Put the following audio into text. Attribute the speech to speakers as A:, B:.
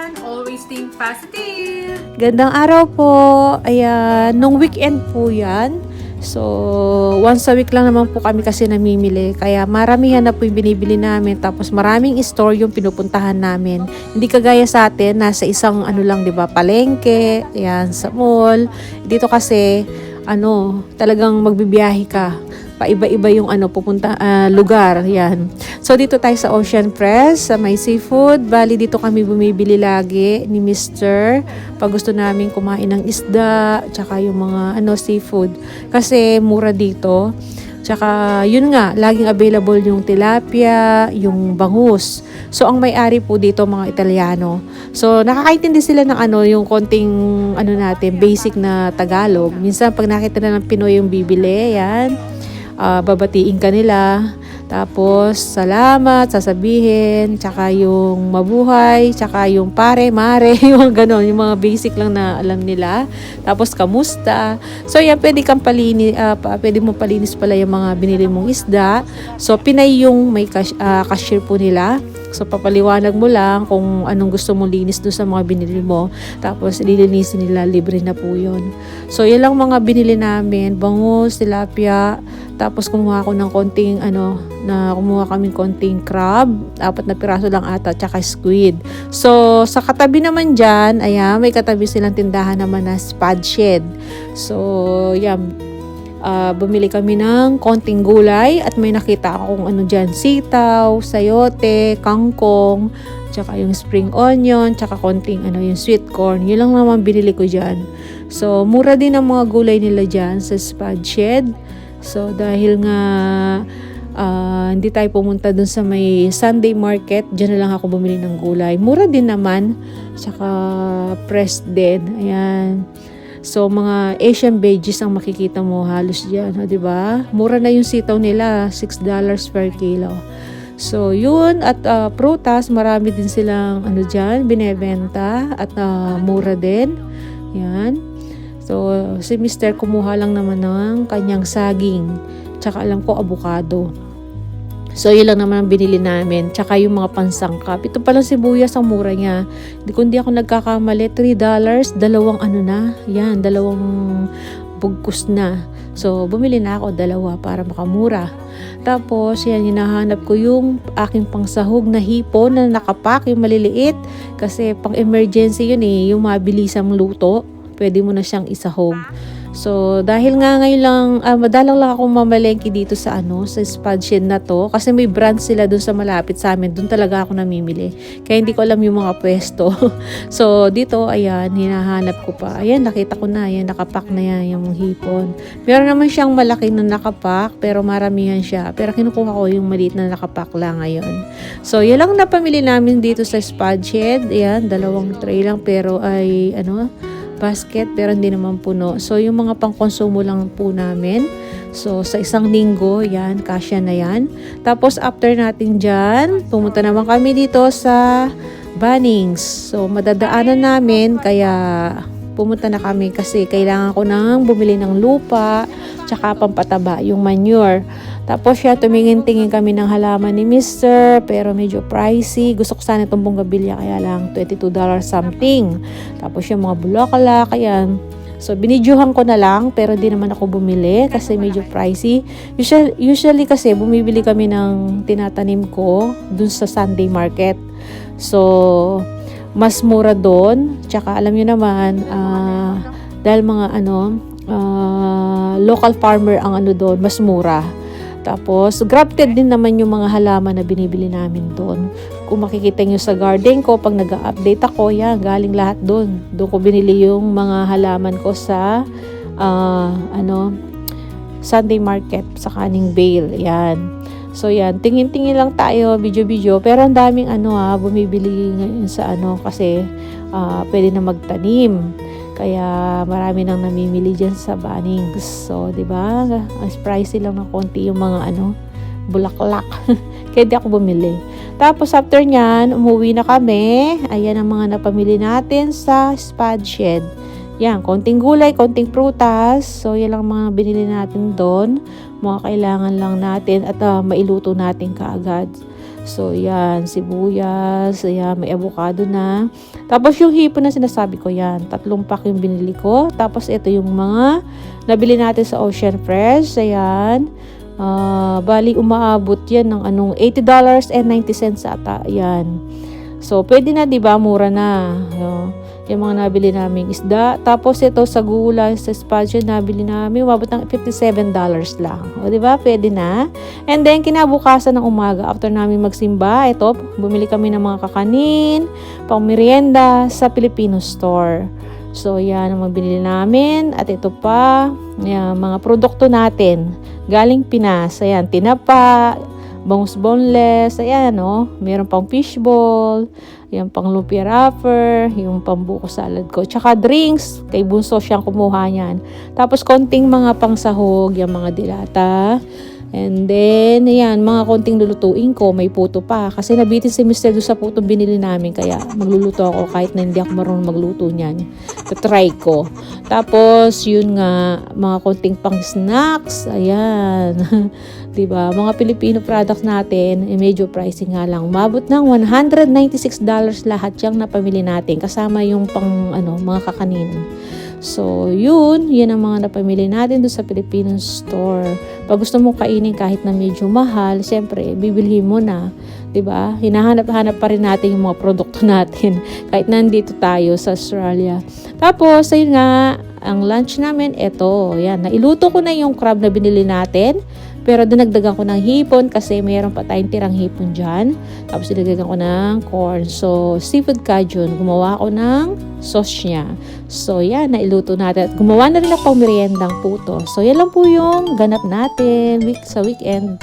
A: everyone! Always think positive!
B: Gandang araw po. Ayan, nung weekend po yan. So, once a week lang naman po kami kasi namimili. Kaya maramihan na po yung binibili namin. Tapos maraming store yung pinupuntahan namin. Hindi kagaya sa atin, nasa isang ano lang, di ba, palengke, ayan, sa mall. Dito kasi, talagang magbibiyahe ka. Paiba-iba yung pupunta lugar, yan. So dito tayo sa Ocean Press, sa may seafood. Bali dito kami bumibili lagi ni Mr. Pag gusto namin kumain ng isda, tsaka yung mga seafood. Kasi mura dito. Tsaka yun nga, laging available yung tilapia, yung bangus. So ang may-ari po dito mga Italiano. So nakakaintindi sila ng yung konting natin, basic na Tagalog. Minsan pag nakita na ng Pinoy yung bibili, yan. Babatiin ka nila, tapos salamat, sasabihin, tsaka yung mabuhay, tsaka yung pare, mare, yung ganon, yung mga basic lang na alam nila, tapos kamusta. So yan, pwede mo palinis pala yung mga binili mong isda. So Pinay yung may cashier po nila. So papaliwanag mo lang kung anong gusto mong linis doon sa mga binili mo. Tapos lilinisin nila, libre na po yun. So yan lang mga binili namin, bangus, tilapia. Tapos kumuha ako ng kumuha kaming konting crab, 4 na piraso lang ata, tsaka squid. So sa katabi naman dyan, ayan, may katabi silang tindahan naman na spad shed. So yan, bumili kami ng konting gulay at may nakita akong dyan, sitaw, sayote, kangkong, tsaka yung spring onion, tsaka konting yung sweet corn. Yun lang naman binili ko dyan. So mura din ang mga gulay nila dyan sa spad shed. So dahil nga hindi tayo pumunta dun sa may Sunday market, dyan na lang ako bumili ng gulay. Mura din naman, tsaka pressed din. Ayan. So mga Asian veggies ang makikita mo halos diyan, di ba? Mura na yung sitaw nila, $6 per kilo. So yun, at prutas, marami din silang diyan binebenta at mura din. Yan. So si Mr. kumuha lang naman ng kanyang saging, tsaka alam ko avocado. So yun lang naman ang binili namin. Tsaka yung mga pansangkap. Ito palang sibuyas ang mura niya. Hindi ako nagkakamali, $3, dalawang yan, dalawang bugkus na. So bumili na ako 2 para makamura. Tapos yan, hinahanap ko yung aking pangsahog na hipon na nakapak, yung maliliit. Kasi pang emergency yun yung mabilisang luto. Pwede mo na siyang isahog. So, dahil nga ngayon lang, madalang lang akong mamalengke dito sa sa spad shed na to. Kasi may brand sila dun sa malapit sa amin. Dun talaga ako namimili. Kaya hindi ko alam yung mga pwesto. So, dito, ayan, hinahanap ko pa. Ayan, nakita ko na. Ayan, nakapak na yan, yung hipon. Meron naman siyang malaki na nakapak, pero maramihan siya. Pero kinukuha ko yung maliit na nakapak lang ngayon. So, yan lang napamili namin dito sa spad shed. Ayan, 2 tray lang, pero ay, basket, pero hindi naman puno. So, yung mga pangkonsumo lang po namin. So, sa isang linggo, yan, kasya na yan. Tapos, after natin dyan, pumunta naman kami dito sa Bunnings. So, madadaanan namin, kaya pumunta na kami kasi kailangan ko nang bumili ng lupa, tsaka pampataba, yung manure. Tapos siya, tumingin-tingin kami ng halaman ni Mr. Pero medyo pricey. Gusto ko sana itong bonggabilya, kaya lang $22 something. Tapos yung mga bulaklak, ayan. So, binidyohan ko na lang, pero di naman ako bumili kasi medyo pricey. Usually kasi, bumibili kami ng tinatanim ko dun sa Sunday market. So, mas mura doon. Tsaka alam nyo naman, dahil mga local farmer ang doon, mas mura. Tapos, grafted din naman yung mga halaman na binibili namin doon. Kung makikita nyo sa garden ko, pag nag-update ako, yan, galing lahat doon. Doon ko binili yung mga halaman ko sa, Sunday market, sa Canning Vale. Yan. So, yan. Tingin-tingin lang tayo, video-video. Pero ang daming, bumibili ngayon sa, kasi, pwede na magtanim. Kaya marami nang namimili dyan sa Bunnings. So, di ba? As pricey lang ng konti yung mga bulaklak. Kaya di ako bumili. Tapos after nyan, umuwi na kami. Ayan ang mga napamili natin sa spad shed. Yan, konting gulay, konting prutas. So, yan lang mga binili natin doon. Mga kailangan lang natin at mailuto natin kaagad. So, yan, sibuyas, ayan, may avocado na. Tapos, yung hipon na sinasabi ko, yan, 3 pack yung binili ko. Tapos, ito yung mga nabili natin sa Ocean Fresh, ayan. Bali, umaabot yan ng $80.90 ata, ayan. So, pwede na, di ba? Mura na. Yung mga nabili namin isda. Tapos, ito sa gulay, sa spaghetti nabili namin, umabot ng $57 lang. O, di ba? Pwede na. And then, kinabukasan ng umaga, after namin magsimba, ito, bumili kami ng mga kakanin, pang merienda sa Filipino store. So, yan ang mabili namin. At ito pa, yan, mga produkto natin. Galing Pinas. Ayan, tinapa, bangus boneless, ayan, no? Meron pang fishball, yung pang lumpia wrapper, yung pang buko salad ko. Tsaka drinks, kay Bunso siyang kumuha niyan. Tapos konting mga pangsahog, yung mga dilata. And then, ayan, mga konting lulutuin ko, may puto pa. Kasi nabitin si Mr. doon sa putong binili namin. Kaya magluluto ako kahit na hindi ako marunong magluto niyan. Try ko. Tapos, yun nga, mga konting pang snacks. Ayan. Diba? Mga Filipino products natin, medyo pricing nga lang. Umabot ng $196 lahat yung napamili natin. Kasama yung pang, mga kakanin. So, yun ang mga napamili natin doon sa Filipino store. Pag gusto mo kainin kahit na medyo mahal, siyempre, bibilhin mo na. 'Di ba? Hinahanap-hanap pa rin natin yung mga produkto natin kahit nandito tayo sa Australia. Tapos, ayun nga, ang lunch namin, eto, yan. Nailuto ko na yung crab na binili natin. Pero dinagdagan ko ng hipon kasi mayroon pa tayong tirang hipon dyan. Tapos dinagdagan ko ng corn. So, seafood cajun. Gumawa ako ng sauce niya. So, yan. Nailuto natin. At gumawa na rin ako pang meriendang puto. So, yan lang po yung ganap natin sa weekend.